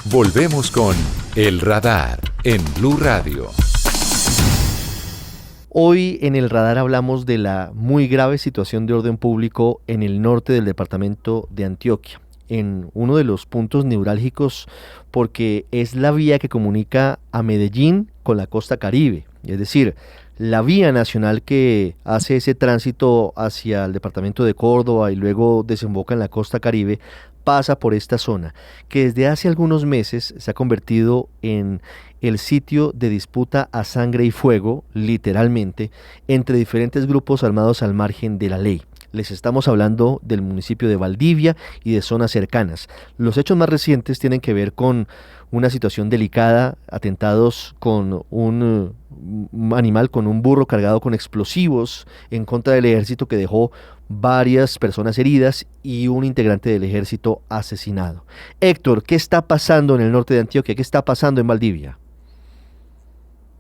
Volvemos con El Radar en Blue Radio. Hoy en El Radar hablamos de la muy grave situación de orden público en el norte del departamento de Antioquia, en uno de los puntos neurálgicos porque es la vía que comunica a Medellín con la costa Caribe, es decir, la vía nacional que hace ese tránsito hacia el departamento de Córdoba y luego desemboca en la costa Caribe, pasa por esta zona, que desde hace algunos meses se ha convertido en el sitio de disputa a sangre y fuego, literalmente, entre diferentes grupos armados al margen de la ley. Les estamos hablando del municipio de Valdivia y de zonas cercanas. Los hechos más recientes tienen que ver con una situación delicada, atentados con un animal, con un burro cargado con explosivos en contra del ejército que dejó varias personas heridas y un integrante del ejército asesinado. Héctor, ¿qué está pasando en el norte de Antioquia? ¿Qué está pasando en Valdivia?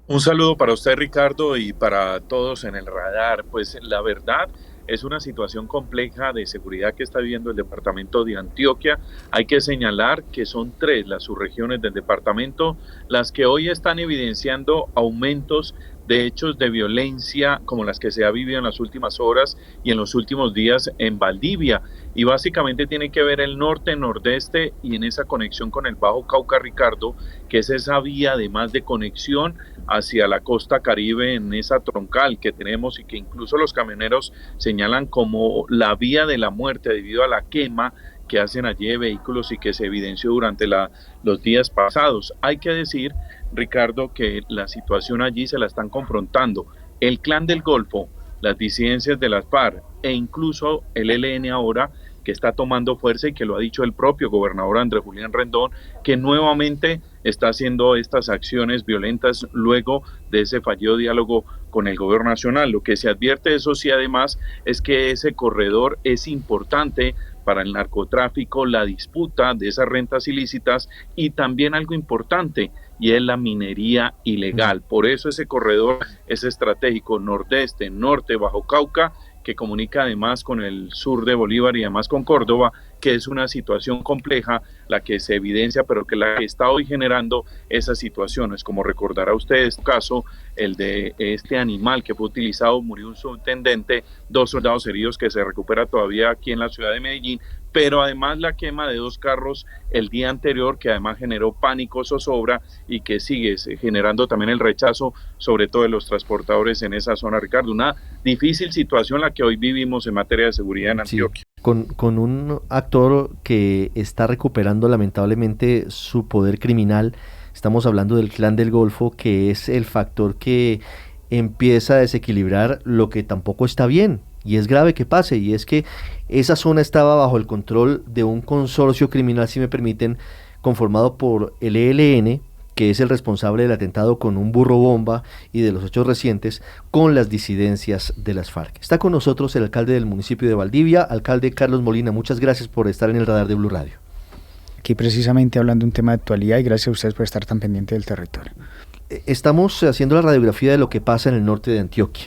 Un saludo para usted, Ricardo, y para todos en el radar. Pues la verdad es una situación compleja de seguridad que está viviendo el departamento de Antioquia. Hay que señalar que son 3 las subregiones del departamento las que hoy están evidenciando aumentos de hechos de violencia como las que se ha vivido en las últimas horas y en los últimos días en Valdivia. Y básicamente tiene que ver el norte, nordeste y en esa conexión con el Bajo Cauca, Ricardo, que es esa vía además de conexión hacia la costa Caribe en esa troncal que tenemos y que incluso los camioneros señalan como la vía de la muerte debido a la quema que hacen allí de vehículos y que se evidenció durante los días pasados. Hay que decir, Ricardo, que la situación allí se la están confrontando el Clan del Golfo, las disidencias de las FARC e incluso el ELN ahora, que está tomando fuerza y que lo ha dicho el propio gobernador Andrés Julián Rendón, que nuevamente está haciendo estas acciones violentas luego de ese fallido diálogo con el gobierno nacional. Lo que se advierte, eso sí, además, es que ese corredor es importante para el narcotráfico, la disputa de esas rentas ilícitas y también algo importante, y es la minería ilegal. Por eso ese corredor es estratégico, nordeste, norte, Bajo Cauca, que comunica además con el sur de Bolívar y además con Córdoba, que es una situación compleja la que se evidencia, pero que la que está hoy generando esas situaciones. Como recordará usted, este caso, el de este animal que fue utilizado, murió un subtendente, 2 soldados heridos que se recupera todavía aquí en la ciudad de Medellín, pero además la quema de 2 carros el día anterior, que además generó pánico, zozobra y que sigue generando también el rechazo, sobre todo de los transportadores en esa zona, Ricardo. Una difícil situación la que hoy vivimos en materia de seguridad en Antioquia. Sí, con un actor que está recuperando lamentablemente su poder criminal. Estamos hablando del Clan del Golfo, que es el factor que empieza a desequilibrar lo que tampoco está bien. Y es grave que pase, y es que esa zona estaba bajo el control de un consorcio criminal, si me permiten, conformado por el ELN, que es el responsable del atentado con un burro bomba y de los hechos recientes, con las disidencias de las FARC. Está con nosotros el alcalde del municipio de Valdivia, alcalde Carlos Molina. Muchas gracias por estar en el radar de Blue Radio. Aquí precisamente hablando de un tema de actualidad, y gracias a ustedes por estar tan pendiente del territorio. Estamos haciendo la radiografía de lo que pasa en el norte de Antioquia.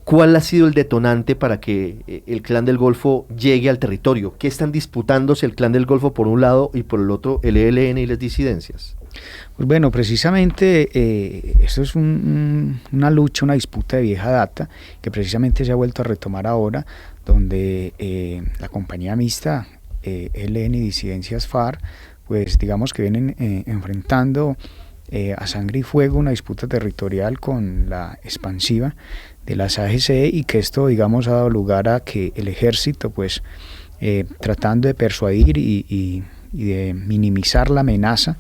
¿Cuál ha sido el detonante para que el Clan del Golfo llegue al territorio? ¿Qué están disputándose el Clan del Golfo por un lado y por el otro el ELN y las disidencias? Pues bueno, precisamente esto es una lucha, una disputa de vieja data que precisamente se ha vuelto a retomar ahora, donde la compañía mixta ELN y disidencias FARC, pues digamos que vienen enfrentando a sangre y fuego una disputa territorial con la expansiva de las AGC, y que esto, digamos, ha dado lugar a que el ejército, pues tratando de persuadir y de minimizar la amenaza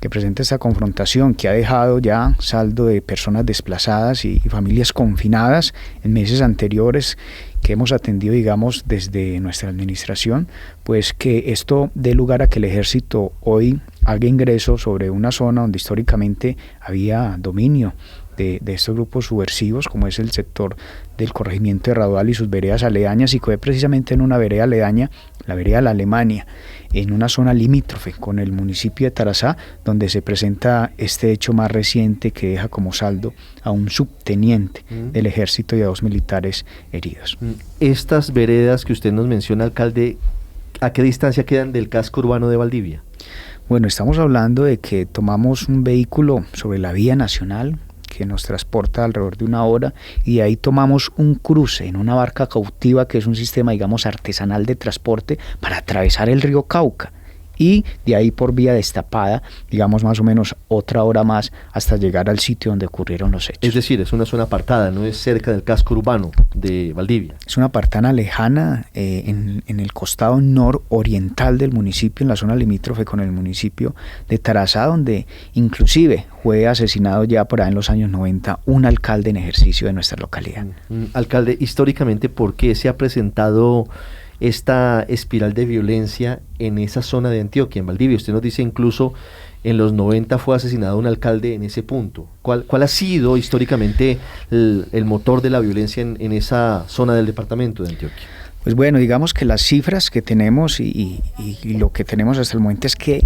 que presenta esta confrontación, que ha dejado ya saldo de personas desplazadas y familias confinadas en meses anteriores, que hemos atendido, digamos, desde nuestra administración, pues que esto dé lugar a que el ejército hoy haga ingreso sobre una zona donde históricamente había dominio de estos grupos subversivos, como es el sector del corregimiento de Radual y sus veredas aledañas, y que fue precisamente en una vereda aledaña, la vereda La Alemania, en una zona limítrofe con el municipio de Tarazá, donde se presenta este hecho más reciente que deja como saldo a un subteniente del ejército y a 2 militares heridos. Estas veredas que usted nos menciona, alcalde, ¿a qué distancia quedan del casco urbano de Valdivia? Bueno, estamos hablando de que tomamos un vehículo sobre la vía nacional que nos transporta alrededor de 1 hora y de ahí tomamos un cruce en una barca cautiva que es un sistema, digamos, artesanal de transporte para atravesar el río Cauca. Y de ahí por vía destapada, digamos más o menos 1 hora más hasta llegar al sitio donde ocurrieron los hechos. Es decir, es una zona apartada, no es cerca del casco urbano de Valdivia. Es una partana lejana en el costado nororiental del municipio, en la zona limítrofe con el municipio de Tarazá, donde inclusive fue asesinado ya por ahí en los años 90 un alcalde en ejercicio de nuestra localidad. Alcalde, históricamente, ¿por qué se ha presentado esta espiral de violencia en esa zona de Antioquia, en Valdivia? Usted nos dice incluso en los 90 fue asesinado un alcalde en ese punto. ¿Cuál ha sido históricamente el motor de la violencia en esa zona del departamento de Antioquia? Pues bueno, digamos que las cifras que tenemos y lo que tenemos hasta el momento es que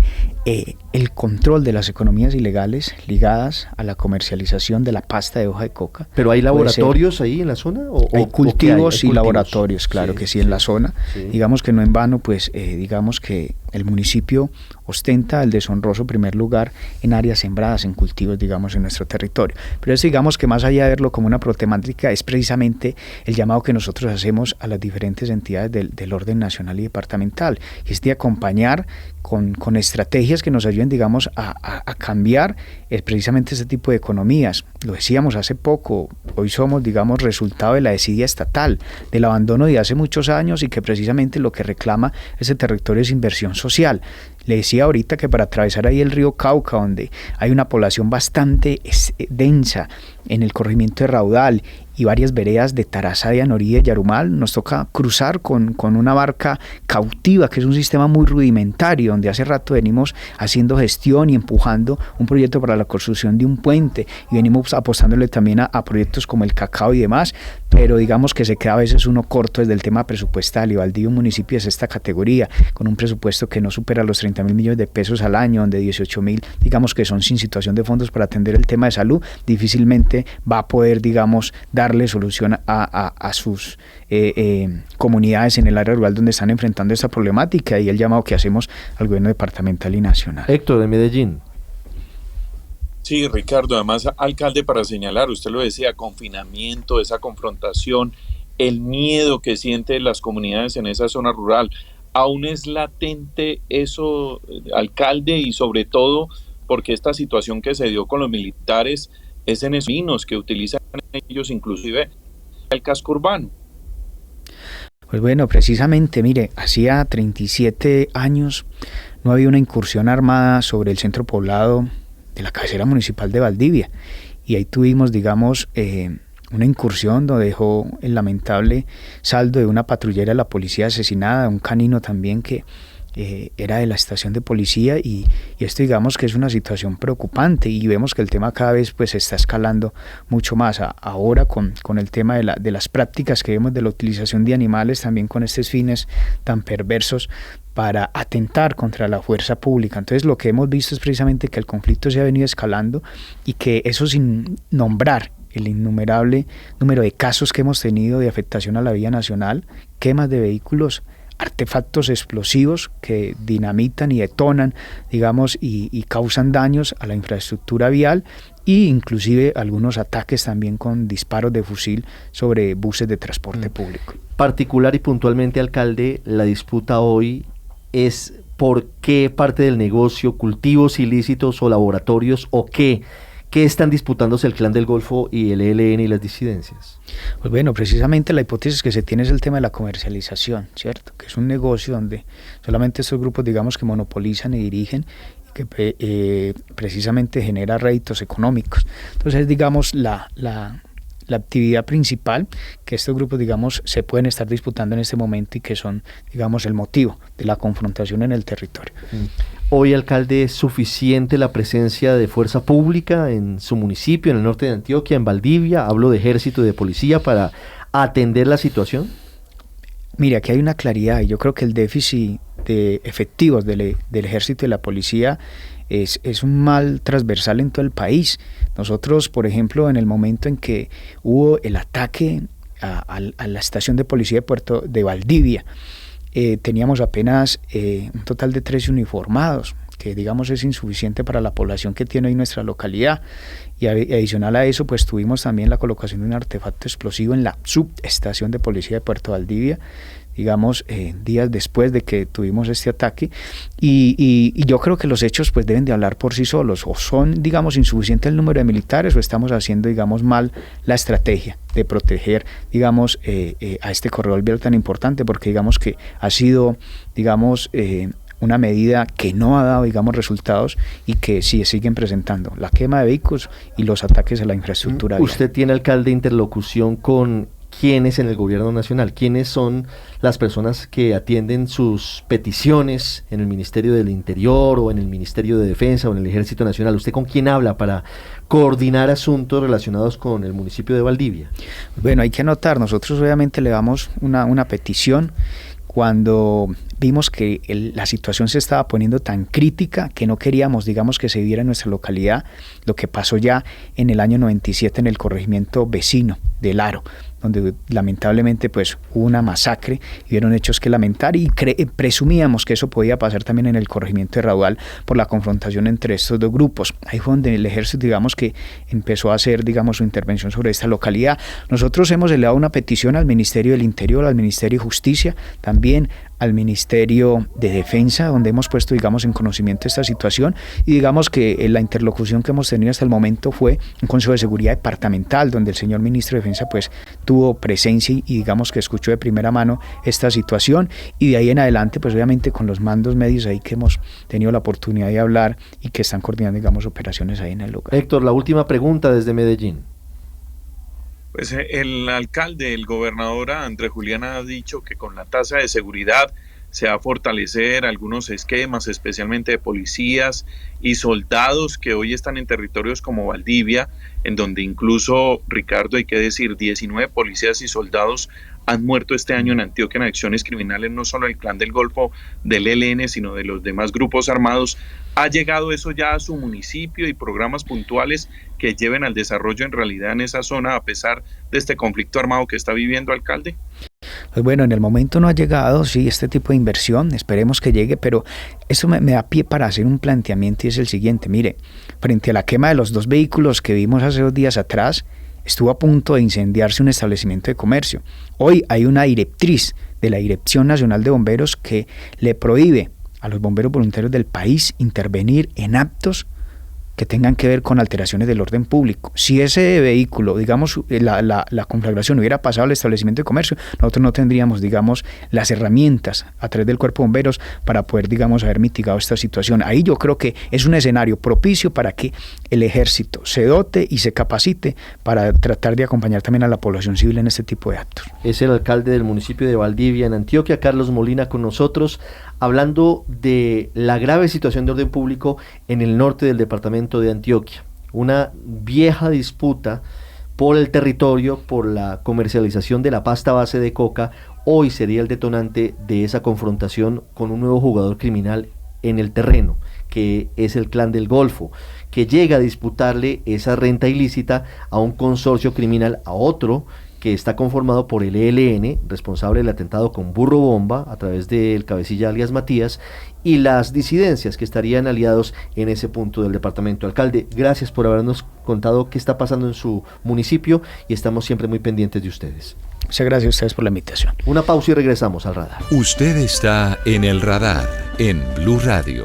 el control de las economías ilegales ligadas a la comercialización de la pasta de hoja de coca. ¿Pero hay laboratorios ahí en la zona? Hay cultivos y laboratorios, claro que sí, en la zona. Sí. Digamos que no en vano, pues digamos que el municipio ostenta el deshonroso primer lugar en áreas sembradas, en cultivos, digamos, en nuestro territorio. Pero es, digamos, que más allá de verlo como una problemática, es precisamente el llamado que nosotros hacemos a las diferentes entidades del orden nacional y departamental, y es de acompañar con estrategias que nos ayuden, digamos, a cambiar precisamente ese tipo de economías. Lo decíamos hace poco, hoy somos, digamos, resultado de la desidia estatal, del abandono de hace muchos años, y que precisamente lo que reclama ese territorio es inversión social. Le decía ahorita que para atravesar ahí el río Cauca, donde hay una población bastante densa en el corrimiento de raudal y varias veredas de Tarazá, de Anorí, de Yarumal, nos toca cruzar con una barca cautiva, que es un sistema muy rudimentario, donde hace rato venimos haciendo gestión y empujando un proyecto para la construcción de un puente, y venimos apostándole también a proyectos como el cacao y demás, pero digamos que se queda a veces uno corto desde el tema presupuestal, y Valdivia, un municipio de esta categoría, con un presupuesto que no supera los 30.000 millones de pesos al año, donde 18.000, digamos, que son sin situación de fondos para atender el tema de salud, difícilmente va a poder, digamos, darle solución a sus comunidades en el área rural donde están enfrentando esta problemática, y el llamado que hacemos al gobierno departamental y nacional. Héctor, de Medellín. Sí, Ricardo, además, alcalde, para señalar, usted lo decía, confinamiento, esa confrontación, el miedo que sienten las comunidades en esa zona rural, aún es latente eso, alcalde, y sobre todo porque esta situación que se dio con los militares es en esos caminos que utilizan ellos, inclusive el casco urbano. Pues bueno, precisamente, mire, hacía 37 años no había una incursión armada sobre el centro poblado de la cabecera municipal de Valdivia, y ahí tuvimos, digamos, una incursión donde dejó el lamentable saldo de una patrullera de la policía asesinada, un canino también que era de la estación de policía, y esto, digamos, que es una situación preocupante, y vemos que el tema cada vez pues está escalando mucho más ahora con el tema de las prácticas que vemos de la utilización de animales también con estos fines tan perversos para atentar contra la fuerza pública. Entonces lo que hemos visto es precisamente que el conflicto se ha venido escalando, y que eso sin nombrar el innumerable número de casos que hemos tenido de afectación a la vía nacional, quemas de vehículos, artefactos explosivos que dinamitan y detonan, digamos, y causan daños a la infraestructura vial, e inclusive algunos ataques también con disparos de fusil sobre buses de transporte público. Particular y puntualmente, alcalde, la disputa hoy es por qué parte del negocio, cultivos ilícitos o laboratorios, o qué están disputándose el Clan del Golfo y el ELN y las disidencias. Pues bueno, precisamente la hipótesis que se tiene es el tema de la comercialización, ¿cierto? Que es un negocio donde solamente estos grupos, digamos, que monopolizan y dirigen, que precisamente genera réditos económicos. Entonces, digamos, la actividad principal que estos grupos, digamos, se pueden estar disputando en este momento, y que son, digamos, el motivo de la confrontación en el territorio. Hoy, alcalde, ¿es suficiente la presencia de fuerza pública en su municipio, en el norte de Antioquia, en Valdivia? Hablo de ejército y de policía para atender la situación. Mira, aquí hay una claridad, y yo creo que el déficit de efectivos del ejército y la policía es un mal transversal en todo el país. Nosotros, por ejemplo, en el momento en que hubo el ataque a la estación de policía de Valdivia, teníamos apenas un total de 13 uniformados. que digamos es insuficiente para la población que tiene hoy nuestra localidad. Y adicional a eso, pues tuvimos también la colocación de un artefacto explosivo en la subestación de policía de Puerto Valdivia, digamos, días después de que tuvimos este ataque, y yo creo que los hechos pues deben de hablar por sí solos. O son, digamos, insuficiente el número de militares, o estamos haciendo, digamos, mal la estrategia de proteger, digamos, a este corredor vial tan importante, porque digamos que ha sido, digamos, una medida que no ha dado, digamos, resultados, y que sí siguen presentando la quema de vehículos y los ataques a la infraestructura vial. ¿Usted tiene, alcalde, interlocución con quiénes en el gobierno nacional? ¿Quiénes son las personas que atienden sus peticiones en el Ministerio del Interior o en el Ministerio de Defensa o en el Ejército Nacional? ¿Usted con quién habla para coordinar asuntos relacionados con el municipio de Valdivia? Bueno, hay que anotar, nosotros obviamente le damos una petición cuando vimos que la situación se estaba poniendo tan crítica que no queríamos, digamos, que se viera en nuestra localidad lo que pasó ya en el año 97 en el corregimiento vecino del Aro, donde lamentablemente pues hubo una masacre y hubieron hechos que lamentar, y presumíamos que eso podía pasar también en el corregimiento de Raudal por la confrontación entre estos dos grupos. Ahí fue donde el ejército, digamos, que empezó a hacer, digamos, su intervención sobre esta localidad. Nosotros hemos elevado una petición al Ministerio del Interior, al Ministerio de Justicia, también al Ministerio de Defensa, donde hemos puesto, digamos, en conocimiento esta situación, y digamos que la interlocución que hemos tenido hasta el momento fue un Consejo de Seguridad Departamental, donde el señor Ministro de Defensa pues tuvo presencia y digamos que escuchó de primera mano esta situación, y de ahí en adelante pues obviamente con los mandos medios ahí que hemos tenido la oportunidad de hablar y que están coordinando, digamos, operaciones ahí en el lugar. Héctor, la última pregunta desde Medellín. Pues el alcalde, el gobernador Andrés Julián ha dicho que con la tasa de seguridad se va a fortalecer algunos esquemas, especialmente de policías y soldados que hoy están en territorios como Valdivia, en donde incluso, Ricardo, hay que decir, 19 policías y soldados han muerto este año en Antioquia en acciones criminales, no solo el Clan del Golfo del ELN, sino de los demás grupos armados. ¿Ha llegado eso ya a su municipio y programas puntuales que lleven al desarrollo en realidad en esa zona a pesar de este conflicto armado que está viviendo, alcalde? Pues bueno, en el momento no ha llegado, sí, este tipo de inversión, esperemos que llegue, pero eso me da pie para hacer un planteamiento, y es el siguiente. Mire, frente a la quema de los 2 vehículos que vimos hace 2 días atrás, estuvo a punto de incendiarse un establecimiento de comercio. Hoy hay una directriz de la Dirección Nacional de Bomberos que le prohíbe a los bomberos voluntarios del país intervenir en actos que tengan que ver con alteraciones del orden público. Si ese vehículo, digamos, la conflagración hubiera pasado al establecimiento de comercio, nosotros no tendríamos, digamos, las herramientas a través del cuerpo de bomberos para poder, digamos, haber mitigado esta situación. Ahí yo creo que es un escenario propicio para que el ejército se dote y se capacite para tratar de acompañar también a la población civil en este tipo de actos. Es el alcalde del municipio de Valdivia, en Antioquia, Carlos Molina, con nosotros, hablando de la grave situación de orden público en el norte del departamento de Antioquia. Una vieja disputa por el territorio, por la comercialización de la pasta base de coca, hoy sería el detonante de esa confrontación con un nuevo jugador criminal en el terreno, que es el Clan del Golfo, que llega a disputarle esa renta ilícita a un consorcio criminal, a otro que está conformado por el ELN, responsable del atentado con burro bomba a través del cabecilla alias Matías, y las disidencias que estarían aliados en ese punto del departamento. Alcalde, gracias por habernos contado qué está pasando en su municipio, y estamos siempre muy pendientes de ustedes. Muchas gracias a ustedes por la invitación. Una pausa y regresamos al radar. Usted está en el radar en Blue Radio.